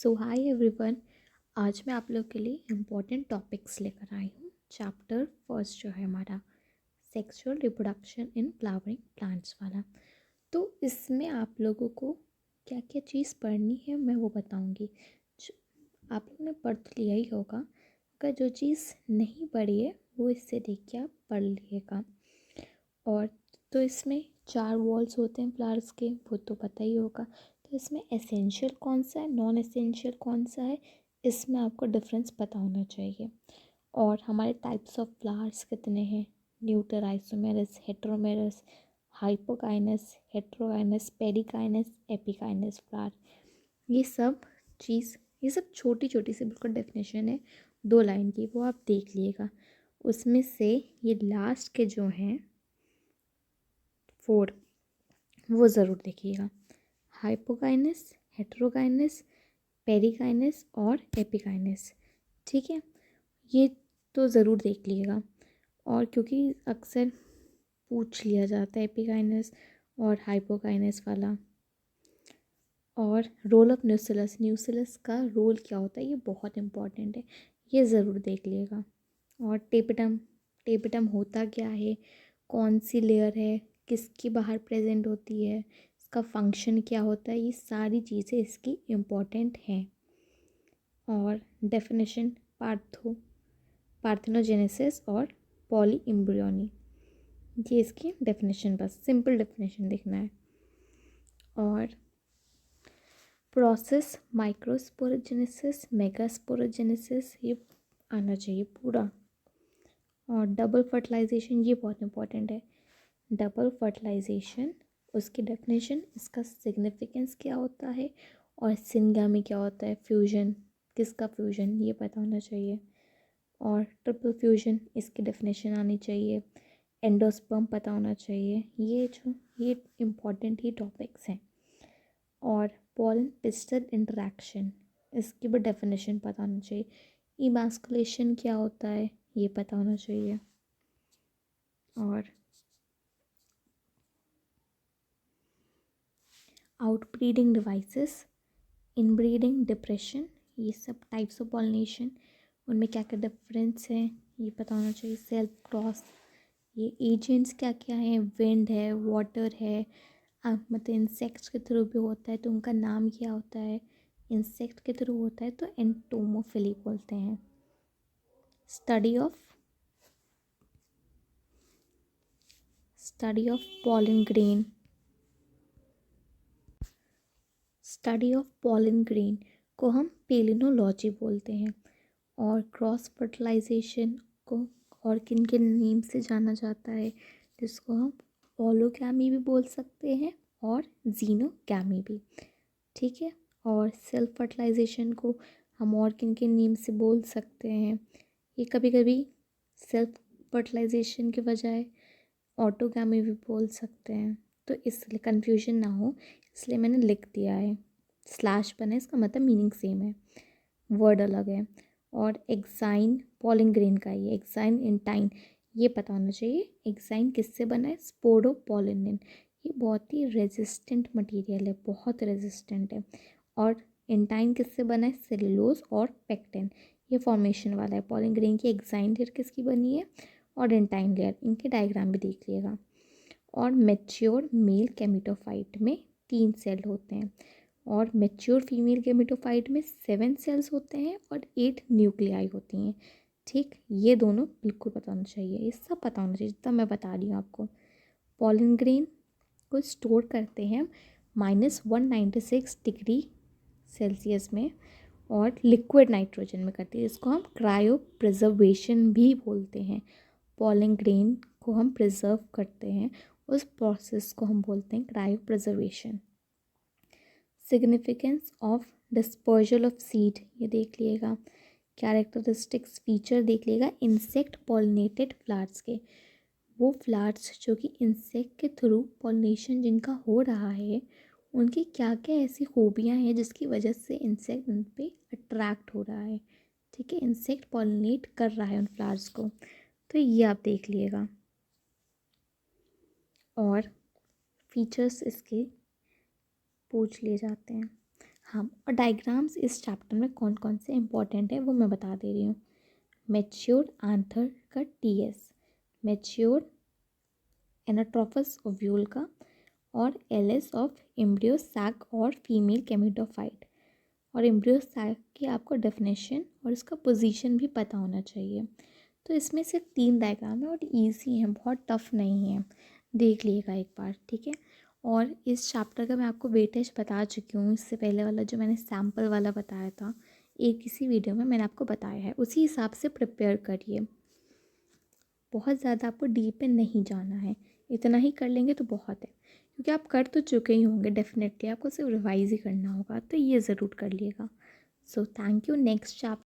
सो hi everyone. आज मैं आप लोग के लिए इम्पोर्टेंट टॉपिक्स लेकर आई हूँ। चैप्टर फर्स्ट जो है हमारा sexual reproduction in flowering plants वाला। तो इसमें आप लोगों को क्या क्या चीज़ पढ़नी है मैं वो बताऊँगी। आप लोगों ने पढ़ तो लिया ही होगा, अगर जो चीज़ नहीं पढ़ी है वो इससे देख के आप पढ़ लिएगा। और तो इसमें 4 वॉल्स होते हैं फ्लावर्स के, वो तो पता ही होगा। तो इसमें एसेंशियल कौन सा है, नॉन एसेंशियल कौन सा है, इसमें आपको डिफरेंस पता होना चाहिए। और हमारे टाइप्स ऑफ फ्लावर्स कितने हैं, न्यूटर, आइसोमेरस, हेटेरोमेरस, हाइपोकाइनस, हेटेरोकाइनस, पेरिकाइनस, एपिकाइनस फ्लावर। ये सब ये सब छोटी छोटी सी बिल्कुल डेफिनेशन है 2 लाइन की, वो आप देख लीजिएगा। उसमें से ये लास्ट के जो हैं 4 वो ज़रूर देखिएगा, हाइपोकाइनस, हेटेरोकाइनस, पेरिकाइनस और एपिकाइनस। ठीक है, ये तो ज़रूर देख लीजिएगा। और क्योंकि अक्सर पूछ लिया जाता है एपिकाइनस और हाइपोकाइनस वाला। और रोल ऑफ न्यूसिलस का रोल क्या होता है, ये बहुत इम्पॉर्टेंट है, ये ज़रूर देख लीजिएगा। और टेपिटम होता क्या है, कौन सी लेयर है, किसकी बाहर प्रेजेंट होती है, इसका फंक्शन क्या होता है, ये सारी चीज़ें इसकी इम्पॉर्टेंट हैं। और डेफिनेशन पार्थेनोजेनेसिस और पॉली एम्ब्रियोनी, ये इसकी डेफिनेशन, बस सिंपल डेफिनेशन देखना है। और प्रोसेस माइक्रोस्पोरोजेनेसिस, मेगास्पोरोजेनेसिस, ये आना चाहिए पूरा। और डबल फर्टिलाइजेशन, ये बहुत इंपॉर्टेंट है। डबल फर्टिलाइजेशन, उसकी डेफिनेशन, इसका सिग्निफिकेंस क्या होता है, और सिंगामी क्या होता है, फ्यूजन, किसका फ्यूजन, ये पता होना चाहिए। और ट्रिपल फ्यूजन, इसकी डेफिनेशन आनी चाहिए। एंडोस्पर्म पता होना चाहिए। ये इम्पॉर्टेंट ही टॉपिक्स हैं। और पॉलन पिस्टल इंटरेक्शन, इसकी भी डेफिनेशन पता होना चाहिए। इमास्कुलेशन क्या होता है, ये पता होना चाहिए। और आउटब्रीडिंग डिवाइसेस, इनब्रीडिंग, डिप्रेशन, ये सब टाइप्स ऑफ पॉलिनेशन, उनमें क्या क्या डिफरेंस है, ये पता होना चाहिए। सेल्फ क्रॉस, ये एजेंट्स क्या क्या हैं, विंड है, वाटर है, मतलब इंसेक्ट्स के थ्रू भी होता है तो उनका नाम क्या होता है, इंसेक्ट के थ्रू होता है तो एंटोमोफिली बोलते हैं। Study of pollen grain, study of pollen grain को हम पेलिनोलॉजी बोलते हैं। और क्रॉस फर्टिलाइजेशन को और किन किन नेम से जाना जाता है, जिसको हम ओलोगैमी भी बोल सकते हैं और जीनोगैमी भी। ठीक है, और सेल्फ फर्टिलाइजेशन को हम और किन किन नेम से बोल सकते हैं, ये कभी कभी सेल्फ फर्टिलाइजेशन के बजाय ऑटोगैमी भी बोल सकते हैं। तो इसलिए कन्फ्यूजन ना हो इसलिए मैंने लिख दिया है, स्लैश बना, इसका मतलब मीनिंग सेम है, वर्ड अलग है। और एक्साइन पॉलिन ग्रेन का, ये एक्साइन इंटाइन, ये पता होना चाहिए। एक्साइन किससे बना है, स्पोरोपोलिनिन, ये बहुत ही रेजिस्टेंट मटेरियल है, बहुत रेजिस्टेंट है। और इंटाइन किससे बना है, सेलुलोज और पेक्टिन, ये फॉर्मेशन वाला है। पॉलिन ग्रेन की एक्साइन लेयर किसकी बनी है और इंटाइन लेयर, इनके डायग्राम भी देख लिएगा। और मैच्योर मेल केमिटोफाइट में 3 सेल होते हैं, और मैच्योर फीमेल गेमेटोफाइट में 7 सेल्स होते हैं और 8 न्यूक्लियाई होती हैं। ठीक, ये दोनों बिल्कुल पता होना चाहिए, ये सब पता होना चाहिए जितना मैं बता रही हूँ आपको। पॉलन ग्रेन को स्टोर करते हैं -196 डिग्री सेल्सियस में, और लिक्विड नाइट्रोजन में करते हैं, इसको हम क्रायो प्रिजर्वेशन भी बोलते हैं। पॉलन ग्रेन को हम प्रिजर्व करते हैं, उस प्रोसेस को हम बोलते हैं cryo preservation. Significance of dispersal of seed, ये देख लिएगा। कैरेक्टरिस्टिक्स फीचर देख लिएगा इंसेक्ट पॉलिनेटेड फ्लावर्स के, वो फ्लावर्स जो कि इंसेक्ट के थ्रू पॉलिनेशन जिनका हो रहा है, उनकी क्या क्या ऐसी खूबियाँ हैं जिसकी वजह से इंसेक्ट उन पर अट्रैक्ट हो रहा है। ठीक है, इंसेक्ट पॉलिनेट कर रहा है उन फ्लावर्स को, तो ये आप देख लिएगा। और फीचर्स इसके पूछ लिए जाते हैं। हाँ, और डायग्राम्स इस चैप्टर में कौन कौन से इंपॉर्टेंट है वो मैं बता दे रही हूँ। मैच्योर आंथर का TS, मैच्योर एनाट्रोफस ओव्यूल का, और LS ऑफ एम्ब्रियो सैक और फीमेल गेमेटोफाइट। और एम्ब्रियो सैक की आपको डेफिनेशन और इसका पोजीशन भी पता होना चाहिए। तो इसमें से 3 डायग्राम है और ईजी हैं, बहुत टफ नहीं है, देख लीजिएगा एक बार, ठीक है। और इस चैप्टर का मैं आपको वेटेज बता चुकी हूँ, इससे पहले वाला जो मैंने सैम्पल वाला बताया था एक किसी वीडियो में मैंने आपको बताया है, उसी हिसाब से प्रिपेयर करिए। बहुत ज़्यादा आपको डीप में नहीं जाना है, इतना ही कर लेंगे तो बहुत है, क्योंकि आप कर तो चुके ही होंगे डेफिनेटली, आपको सिर्फ रिवाइज ही करना होगा, तो ये ज़रूर कर लिएगा। So thank you. Next chapter